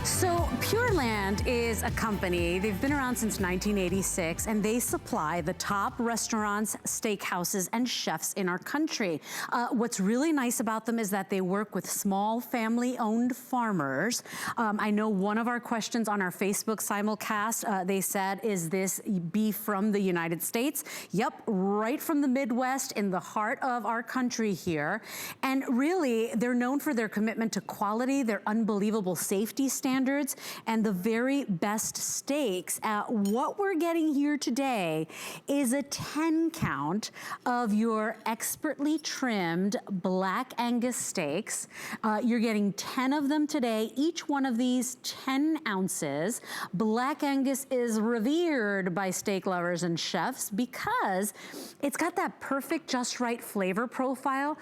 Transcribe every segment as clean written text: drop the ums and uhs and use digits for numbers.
So Pureland is a company, they've been around since 1986, and they supply the top restaurants, steakhouses, and chefs in our country. What's really nice about them is that they work with small family-owned farmers. I know one of our questions on our Facebook simulcast, they said, is this beef from the United States? Yep, right from the Midwest in the heart of our country here. And really, they're known for their commitment to quality, their unbelievable safety standards, and the very best steaks. What we're getting here today is a 10 count of your expertly trimmed black Angus steaks. You're getting 10 of them today, each one of these 10 ounces. Black Angus is revered by steak lovers and chefs because it's got that perfect, just right flavor profile,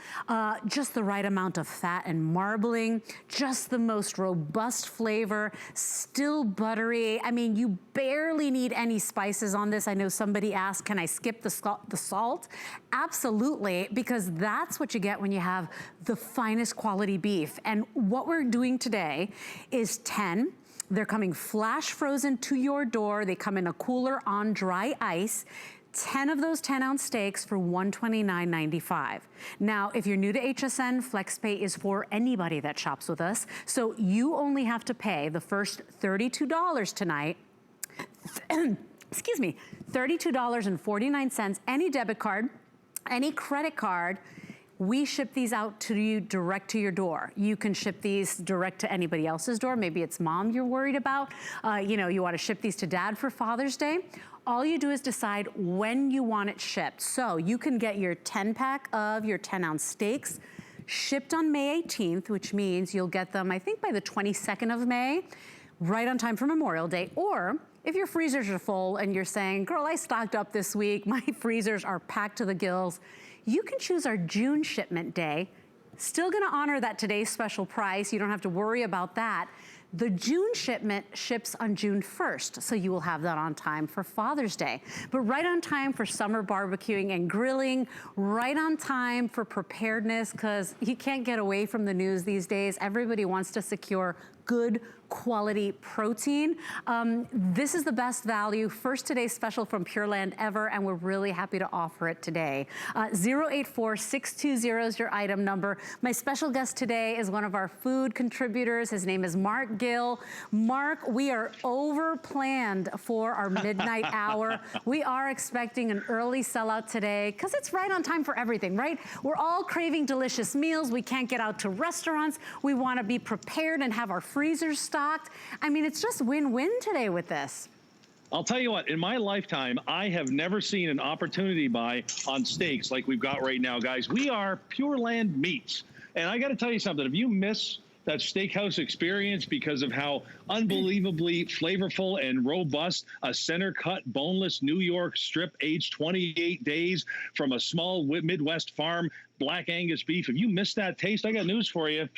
just the right amount of fat and marbling, just the most robust flavor, still buttery. I mean, you barely need any spices on this. I know somebody asked, can I skip the salt? Absolutely, because that's what you get when you have the finest quality beef. And what we're doing today is 10. They're coming flash frozen to your door. They come in a cooler on dry ice. 10 of those 10-ounce steaks for $129.95. Now, if you're new to HSN, FlexPay is for anybody that shops with us. So you only have to pay the first $32 tonight. Excuse me, $32.49, any debit card, any credit card. We ship these out to you direct to your door. You can ship these direct to anybody else's door. Maybe it's mom you're worried about. You know, you want to ship these to dad for Father's Day. All you do is decide when you want it shipped. So you can get your 10-pack of your 10-ounce steaks shipped on May 18th, which means you'll get them, I think, by the 22nd of May, right on time for Memorial Day. Or if your freezers are full and you're saying, girl, I stocked up this week, my freezers are packed to the gills, you can choose our June shipment day. Still gonna honor that today's special price. You don't have to worry about that. The June shipment ships on June 1st, so you will have that on time for Father's Day. But right on time for summer barbecuing and grilling, right on time for preparedness, because you can't get away from the news these days. Everybody wants to secure good quality protein. This is the best value, first today's special from Pureland ever, and we're really happy to offer it today. 084620 is your item number. My special guest today is one of our food contributors. His name is Mark Gill. Mark, we are over planned for our midnight hour. We are expecting an early sellout today because it's right on time for everything, right? We're all craving delicious meals. We can't get out to restaurants. We want to be prepared and have our freezers stocked. I mean, it's just win-win today with this. I'll tell you what, in my lifetime, I have never seen an opportunity buy on steaks like we've got right now, guys. We are Pureland Meats. And I got to tell you something, if you miss that steakhouse experience because of how unbelievably flavorful and robust a center cut boneless New York strip aged 28 days from a small Midwest farm black Angus beef, if you miss that taste, I got news for you.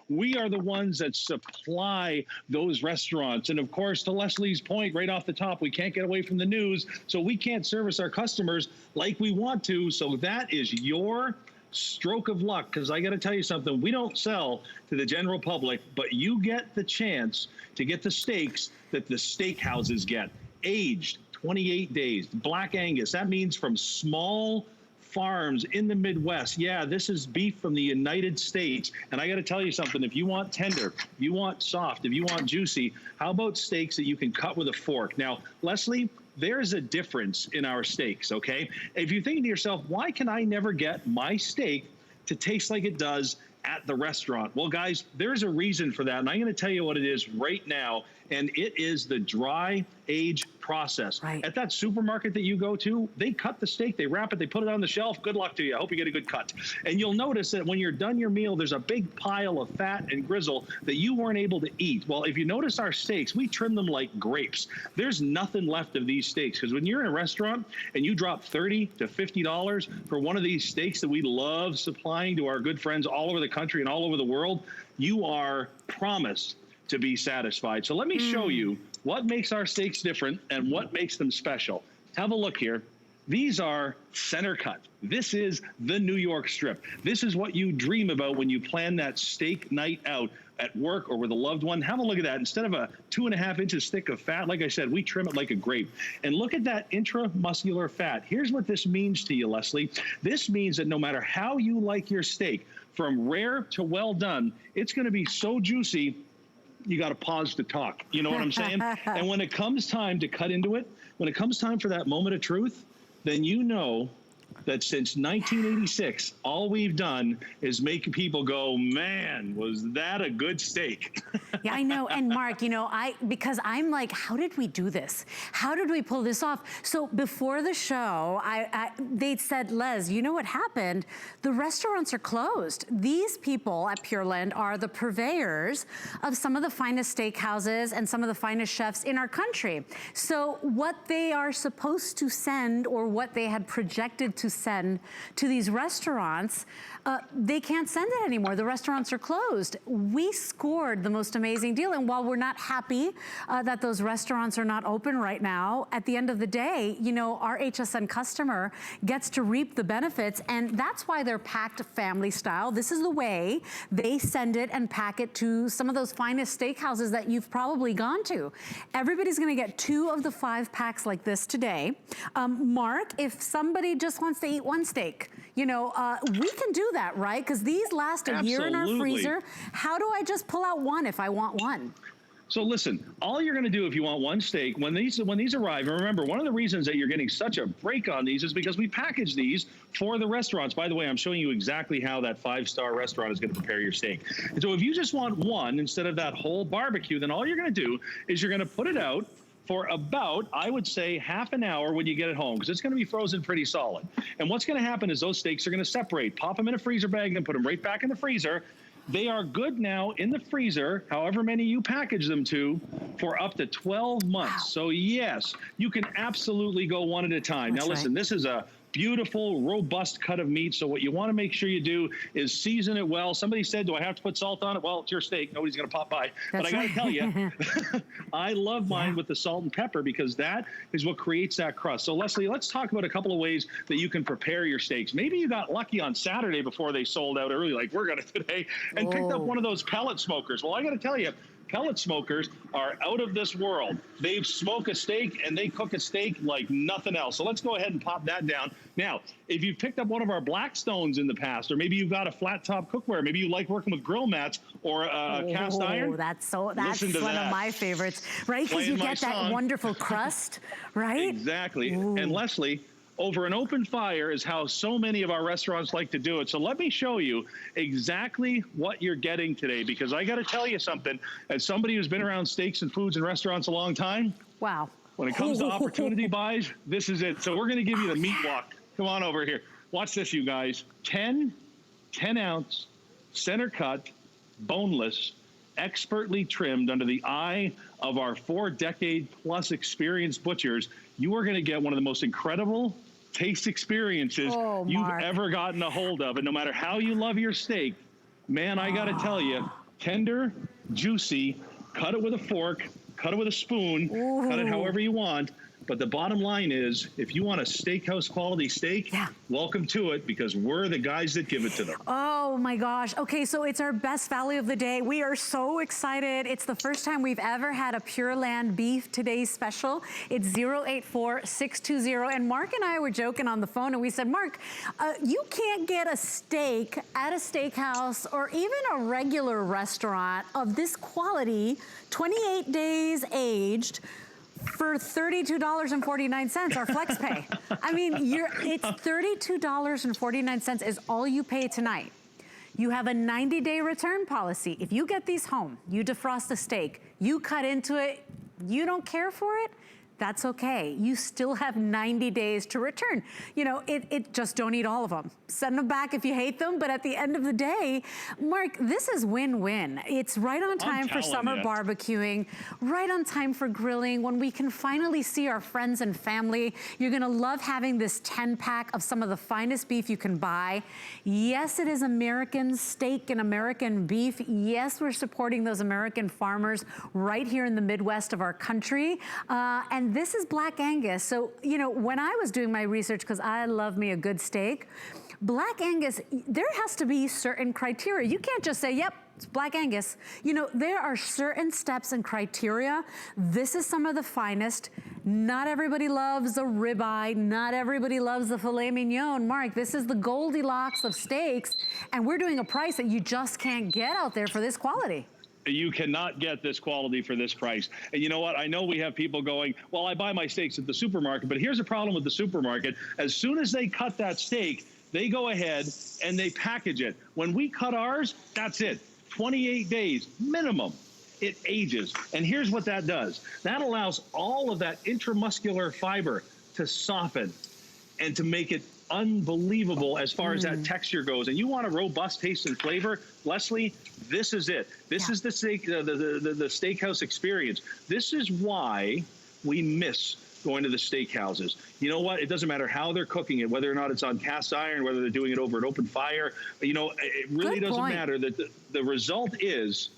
We are the ones that supply those restaurants. And of course, to Leslie's point right off the top, we can't get away from the news, so we can't service our customers like we want to. So that is your stroke of luck, because I got to tell you something, we don't sell to the general public, but you get the chance to get the steaks that the steakhouses get, aged 28 days, black Angus. That means from small farms in the Midwest. Yeah, this is beef from the United States. And I got to tell you something, if you want tender, if you want soft, if you want juicy, how about steaks that you can cut with a fork? Now, Leslie, there's a difference in our steaks, okay? If you're thinking to yourself, why can I never get my steak to taste like it does at the restaurant? Well, guys, there's a reason for that, and I'm going to tell you what it is right now, and it is the dry age process. Right. At that supermarket that you go to, they cut the steak, they wrap it, they put it on the shelf. Good luck to you. I hope you get a good cut. And you'll notice that when you're done your meal, there's a big pile of fat and grizzle that you weren't able to eat. Well, if you notice our steaks, we trim them like grapes. There's nothing left of these steaks, because when you're in a restaurant and you drop $30 to $50 for one of these steaks that we love supplying to our good friends all over the country and all over the world, you are promised to be satisfied. So let me show you what makes our steaks different and what makes them special. Have a look here. These are center cut. This is the New York strip. This is what you dream about when you plan that steak night out. at work or with a loved one, have a look at that. Instead of a 2.5 inches thick of fat, like I said, we trim it like a grape. And look at that intramuscular fat. Here's what this means to you, Leslie. This means that no matter how you like your steak, from rare to well done, it's going to be so juicy, you got to pause to talk. You know what I'm saying? And when it comes time to cut into it, when it comes time for that moment of truth, then you know that since 1986, all we've done is make people go, man, was that a good steak? Yeah, I know. And Mark, you know, because I'm like, how did we do this? How did we pull this off? So before the show, they said, Les, you know what happened? The restaurants are closed. These people at Pureland are the purveyors of some of the finest steakhouses and some of the finest chefs in our country. So what they are supposed to send, or what they had projected to send to these restaurants, they can't send it anymore. The restaurants are closed. We scored the most amazing deal, and while we're not happy that those restaurants are not open right now, at the end of the day, you know, our HSN customer gets to reap the benefits, and that's why they're packed family style. This is the way they send it and pack it to some of those finest steakhouses that you've probably gone to. Everybody's gonna get 2 of the 5 packs like this today. Mark, if somebody just wants to eat one steak, you know, we can do that, right? Because these last a year in our freezer. How do I just pull out one if I want one? So listen, all you're going to do if you want one steak, when these arrive, and remember, one of the reasons that you're getting such a break on these is because we package these for the restaurants. By the way, I'm showing you exactly how that 5-star restaurant is going to prepare your steak. And so if you just want one instead of that whole barbecue, then all you're going to do is you're going to put it out for about, I would say, half an hour when you get it home, because it's going to be frozen pretty solid. And what's going to happen is those steaks are going to separate. Pop them in a freezer bag and put them right back in the freezer. They are good now in the freezer, however many you package them to, for up to 12 months. Wow. So yes, you can absolutely go one at a time. That's now listen, this is a beautiful, robust cut of meat. So what you want to make sure you do is season it well. Somebody said, do I have to put salt on it? Well, it's your steak. Nobody's going to pop by. But I got to tell you, I love mine with the salt and pepper, because that is what creates that crust. So Leslie, let's talk about a couple of ways that you can prepare your steaks. Maybe you got lucky on Saturday before they sold out early, like we're going to today, and picked up one of those pellet smokers. Well, I got to tell you, pellet smokers are out of this world. They smoke a steak and they cook a steak like nothing else. So let's go ahead and pop that down. Now, if you've picked up one of our Blackstones in the past, or maybe you've got a flat top cookware, maybe you like working with grill mats or a cast iron. That's one of my favorites, right? Because you get that wonderful crust, right? Exactly. Ooh. And Leslie, over an open fire is how so many of our restaurants like to do it. So let me show you exactly what you're getting today, because I got to tell you something, as somebody who's been around steaks and foods and restaurants a long time. Wow. When it comes to opportunity buys, this is it. So we're going to give you the meat walk. Come on over here. Watch this, you guys. 10 ounce, center cut, boneless, expertly trimmed under the eye of our 4-decade-plus experienced butchers. You are going to get one of the most incredible taste experiences you've ever gotten a hold of. And no matter how you love your steak, man, I got to tell you, tender, juicy, cut it with a fork, cut it with a spoon, cut it however you want. But the bottom line is, if you want a steakhouse quality steak, welcome to it, because we're the guys that give it to them. Oh my gosh. Okay, so it's our best value of the day. We are so excited. It's the first time we've ever had a Pureland Beef Today special. It's 084620. And Mark and I were joking on the phone, and we said, Mark, you can't get a steak at a steakhouse or even a regular restaurant of this quality, 28 days aged, for $32.49, our flex pay. I mean, it's $32.49 is all you pay tonight. You have a 90-day return policy. If you get these home, you defrost the steak, you cut into it, you don't care for it, that's okay. You still have 90 days to return. You know, just don't eat all of them. Send them back if you hate them, but at the end of the day, Mark, this is win-win. It's right on time for summer barbecuing, right on time for grilling, when we can finally see our friends and family. You're gonna love having this 10-pack of some of the finest beef you can buy. Yes, it is American steak and American beef. Yes, we're supporting those American farmers right here in the Midwest of our country. And this is Black Angus. So, you know, when I was doing my research, because I love me a good steak, Black Angus, there has to be certain criteria. You can't just say, yep, It's Black Angus. You know, there are certain steps and criteria. This is some of the finest. Not everybody loves a ribeye. Not everybody loves the filet mignon. Mark, this is the Goldilocks of steaks, and we're doing a price that you just can't get out there for this quality. You cannot get this quality for this price. And you know what? I know we have people going, well, I buy my steaks at the supermarket, but here's the problem with the supermarket. As soon as they cut that steak, they go ahead and they package it. When we cut ours, that's it. 28 days minimum. It ages. And here's what that does. That allows all of that intramuscular fiber to soften and to make it unbelievable as far as that texture goes. And you want a robust taste and flavor, Leslie, this is it. This is the steak, the steakhouse experience. This is why we miss going to the steakhouses. You know what? It doesn't matter how they're cooking it, whether or not it's on cast iron, whether they're doing it over an open fire. You know, it really doesn't matter. That the result is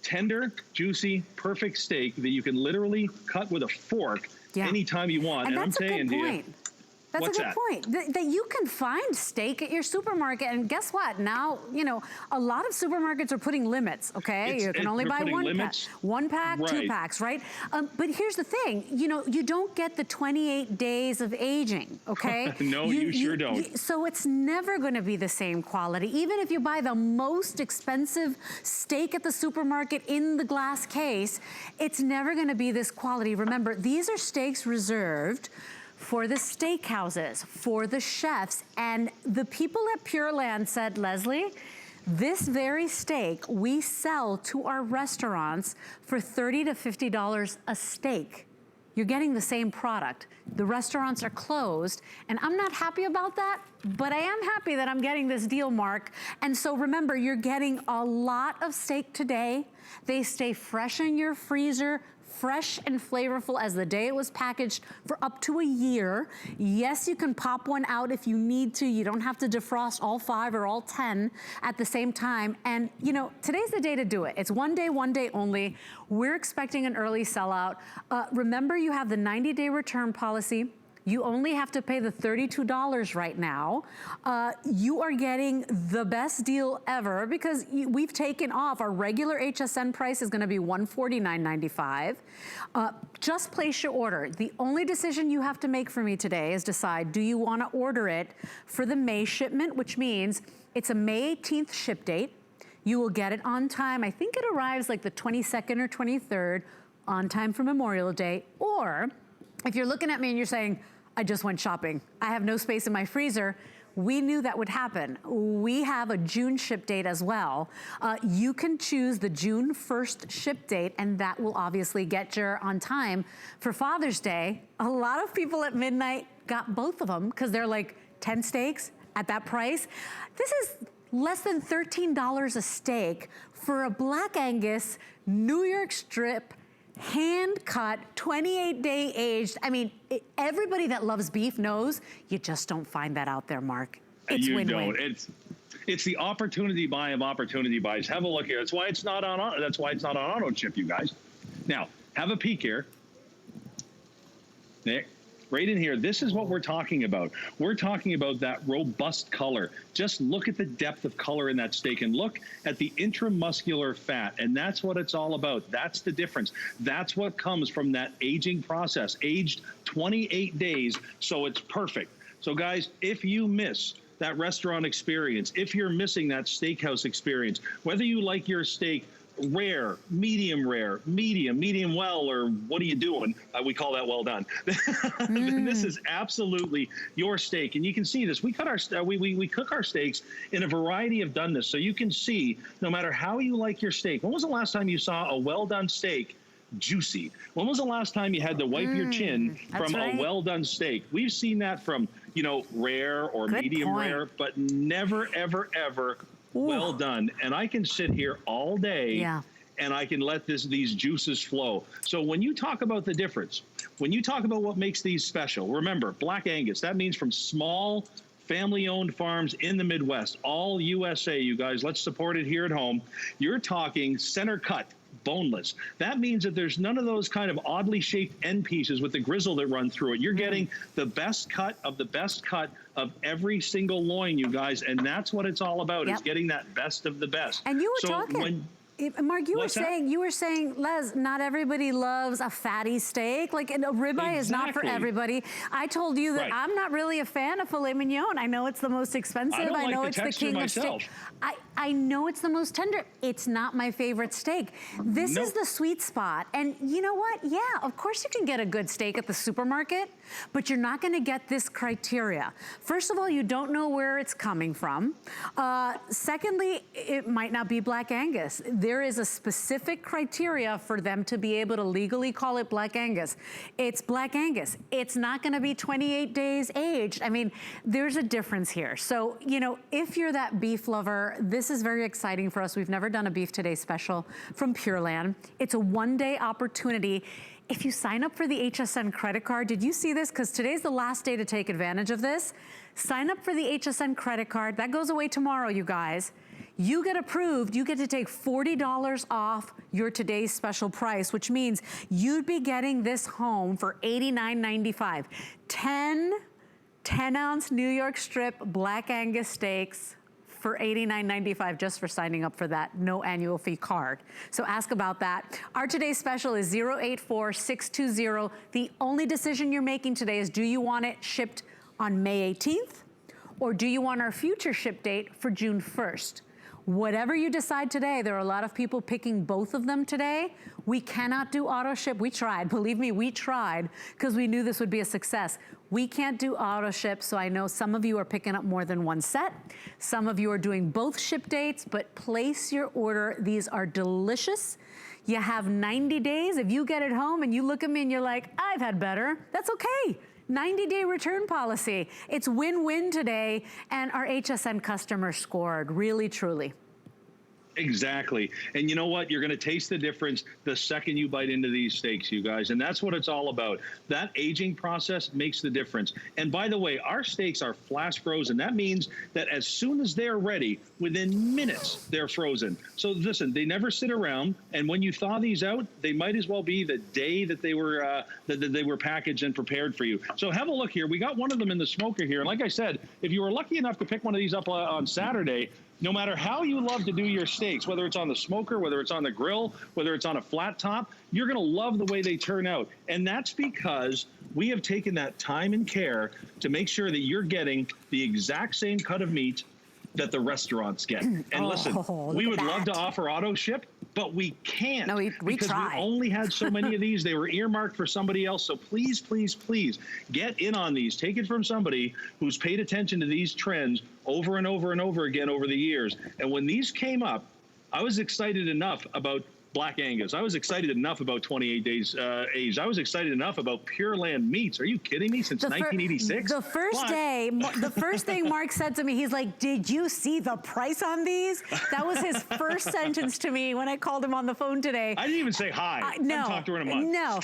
tender, juicy, perfect steak that you can literally cut with a fork anytime you want. And that's I'm saying to you, that's a good point. That you can find steak at your supermarket, and guess what? Now, you know, a lot of supermarkets are putting limits, okay? You can only buy one pack, right. 2 packs, right? But here's the thing, you know, you don't get the 28 days of aging, okay? No, you sure don't. So it's never gonna be the same quality. Even if you buy the most expensive steak at the supermarket in the glass case, it's never gonna be this quality. Remember, these are steaks reserved for the steakhouses, for the chefs, and the people at Pureland said, Leslie, this very steak we sell to our restaurants for $30 to $50 a steak. You're getting the same product. The restaurants are closed, and I'm not happy about that, but I am happy that I'm getting this deal, Mark. And so remember, you're getting a lot of steak today. They stay fresh in your freezer, fresh and flavorful as the day it was packaged for up to a year. Yes, you can pop one out if you need to. You don't have to defrost all 5 or all 10 at the same time. And you know, today's the day to do it. It's one day only. We're expecting an early sellout. Remember, you have the 90-day return policy. You only have to pay the $32 right now. You are getting the best deal ever because we've taken off. Our regular HSN price is gonna be $149.95. Just place your order. The only decision you have to make for me today is decide, do you wanna order it for the May shipment, which means it's a May 18th ship date. You will get it on time. I think it arrives like the 22nd or 23rd, on time for Memorial Day. Or if you're looking at me and you're saying, I just went shopping, I have no space in my freezer, we knew that would happen. We have a June ship date as well. You can choose the June 1st ship date, and that will obviously get you on time for Father's Day. A lot of people at midnight got both of them because they're like 10 steaks at that price. This is less than $13 a steak for a Black Angus, New York strip, hand cut, 28-day aged. I mean, everybody that loves beef knows you just don't find that out there, Mark. It's win-win. You don't. It's the opportunity buy of opportunity buys. Have a look here. That's why it's not on auto ship, you guys. Now, have a peek here. Nick, right in here, this is what we're talking about. We're talking about that robust color. Just look at the depth of color in that steak and look at the intramuscular fat, and that's what it's all about. That's the difference. That's what comes from that aging process, aged 28 days, so it's perfect. So guys, if you miss that restaurant experience, if you're missing that steakhouse experience, whether you like your steak rare, medium, medium well, or what are you doing? We call that well done. This is absolutely your steak, and you can see this. We cut our we cook our steaks in a variety of doneness, so you can see no matter how you like your steak. When was the last time you saw a well done steak juicy? When was the last time you had to wipe your chin from a well done steak? We've seen that from, you know, rare or medium rare, but never ever ever well done. And I can sit here all day and I can let these juices flow. So when you talk about the difference, when you talk about what makes these special, remember, Black Angus, that means from small family-owned farms in the Midwest, all USA, you guys. Let's support it here at home. You're talking center cut, boneless. That means that there's none of those kind of oddly shaped end pieces with the grizzle that run through it. You're getting the best cut of the best cut of every single loin, you guys, and that's what it's all about. Yep. Is getting that best of the best. And you were talking. Mark, you were saying, Les, not everybody loves a fatty steak. Like, a ribeye is not for everybody. I told you that I'm not really a fan of filet mignon. I know it's the most expensive. I know it's the king of steak. I know it's the most tender. It's not my favorite steak. This is the sweet spot. And you know what? Yeah, of course you can get a good steak at the supermarket, but you're not gonna get this criteria. First of all, you don't know where it's coming from. Secondly, it might not be Black Angus. There is a specific criteria for them to be able to legally call it Black Angus. It's Black Angus. It's not gonna be 28 days aged. I mean, there's a difference here. So, you know, if you're that beef lover, this is very exciting for us. We've never done a Beef Today special from Pureland. It's a one-day opportunity. If you sign up for the HSN credit card, did you see this? Because today's the last day to take advantage of this. Sign up for the HSN credit card. That goes away tomorrow, you guys. You get approved, you get to take $40 off your today's special price, which means you'd be getting this home for $89.95. 10-ounce New York strip Black Angus steaks for $89.95 just for signing up for that no annual fee card. So ask about that. Our today's special is 084620. The only decision you're making today is, do you want it shipped on May 18th or do you want our future ship date for June 1st? Whatever you decide today, there are a lot of people picking both of them today. We cannot do auto ship. We tried, believe me, we tried because we knew this would be a success. We can't do auto ship, so I know some of you are picking up more than one set. Some of you are doing both ship dates, but place your order. These are delicious. You have 90 days. If you get it home and you look at me and you're like, I've had better, that's okay. 90-day return policy. It's win-win today, and our HSN customers scored, really, truly. Exactly. And you know what? You're going to taste the difference the second you bite into these steaks, you guys. And that's what it's all about. That aging process makes the difference. And by the way, our steaks are flash frozen. That means that as soon as they're ready, within minutes, they're frozen. So listen, they never sit around. And when you thaw these out, they might as well be the day that they were packaged and prepared for you. So have a look here. We got one of them in the smoker here. And like I said, if you were lucky enough to pick one of these up on Saturday, no matter how you love to do your steaks, whether it's on the smoker, whether it's on the grill, whether it's on a flat top, you're going to love the way they turn out. And that's because we have taken that time and care to make sure that you're getting the exact same cut of meat that the restaurants get. And listen, we would love to offer auto ship, but we can't. No, we because try. We only had so many of these. They were earmarked for somebody else. So please, please, please get in on these. Take it from somebody who's paid attention to these trends over and over and over again over the years. And when these came up, I was excited enough about Black Angus. I was excited enough about 28 days aged. I was excited enough about Pureland meats. Are you kidding me? Since 1986? The first thing Mark said to me, he's like, did you see the price on these? That was his first sentence to me when I called him on the phone today. I didn't even say hi. No. I haven't talked to her in a month. No.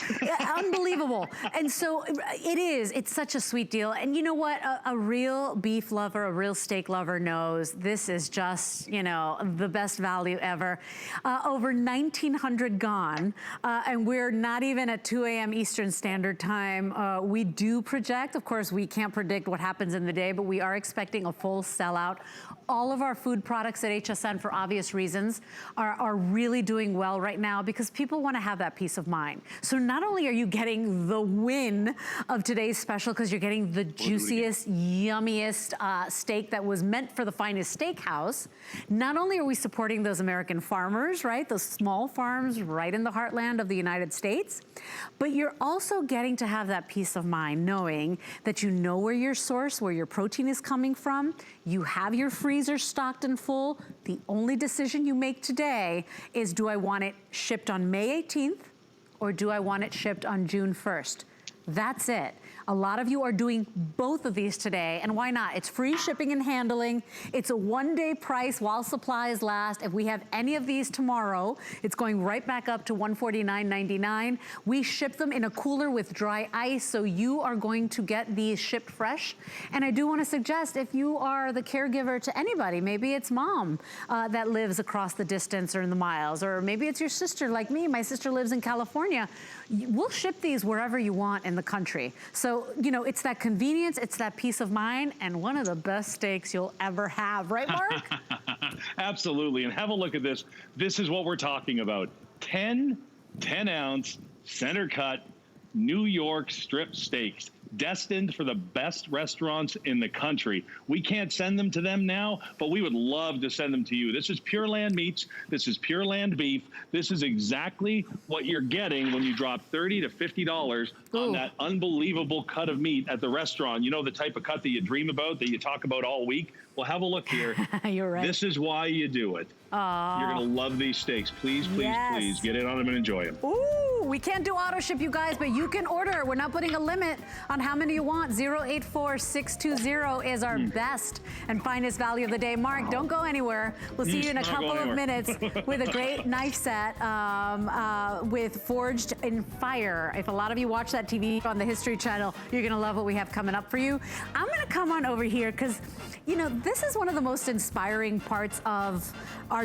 Unbelievable. And so it's such a sweet deal. And you know what? A real beef lover, a real steak lover knows this is just, you know, the best value ever. Over 1,900 gone, and we're not even at 2 a.m. Eastern Standard Time. We do project, of course, we can't predict what happens in the day, but we are expecting a full sellout. All of our food products at HSN, for obvious reasons, are really doing well right now because people want to have that peace of mind. So not only are you getting the win of today's special because you're getting the juiciest, yummiest steak that was meant for the finest steakhouse, not only are we supporting those American farmers, right, those small farms right in the heartland of the United States, but you're also getting to have that peace of mind knowing that you know where your source, where your protein is coming from, you have your freezer stocked and full. The only decision you make today is, do I want it shipped on May 18th or do I want it shipped on June 1st? That's it. A lot of you are doing both of these today, and why not? It's free shipping and handling. It's a one-day price while supplies last. If we have any of these tomorrow, it's going right back up to $149.99. We ship them in a cooler with dry ice, so you are going to get these shipped fresh. And I do want to suggest, if you are the caregiver to anybody, maybe it's mom that lives across the distance or in the miles, or maybe it's your sister like me. My sister lives in California. We'll ship these wherever you want in the country. So, you know, it's that convenience, it's that peace of mind, and one of the best steaks you'll ever have, right, Mark? Absolutely, and have a look at this. This is what we're talking about. 10 ounce, center cut, New York strip steaks, destined for the best restaurants in the country. We can't send them to them now, but we would love to send them to you. This is Pureland Meats. This is Pureland Beef. This is exactly what you're getting when you drop $30 to $50 on that unbelievable cut of meat at the restaurant. You know, the type of cut that you dream about, that you talk about all week? Well, have a look here. You're right. This is why you do it. You're going to love these steaks. Please, please, please get in on them and enjoy them. Ooh, we can't do auto ship, you guys, but you can order. We're not putting a limit on how many you want. 084620 is our best and finest value of the day. Mark, don't go anywhere. We'll see you in a couple of minutes with a great knife set with Forged in Fire. If a lot of you watch that TV on the History Channel, you're going to love what we have coming up for you. I'm going to come on over here because, you know, this is one of the most inspiring parts of our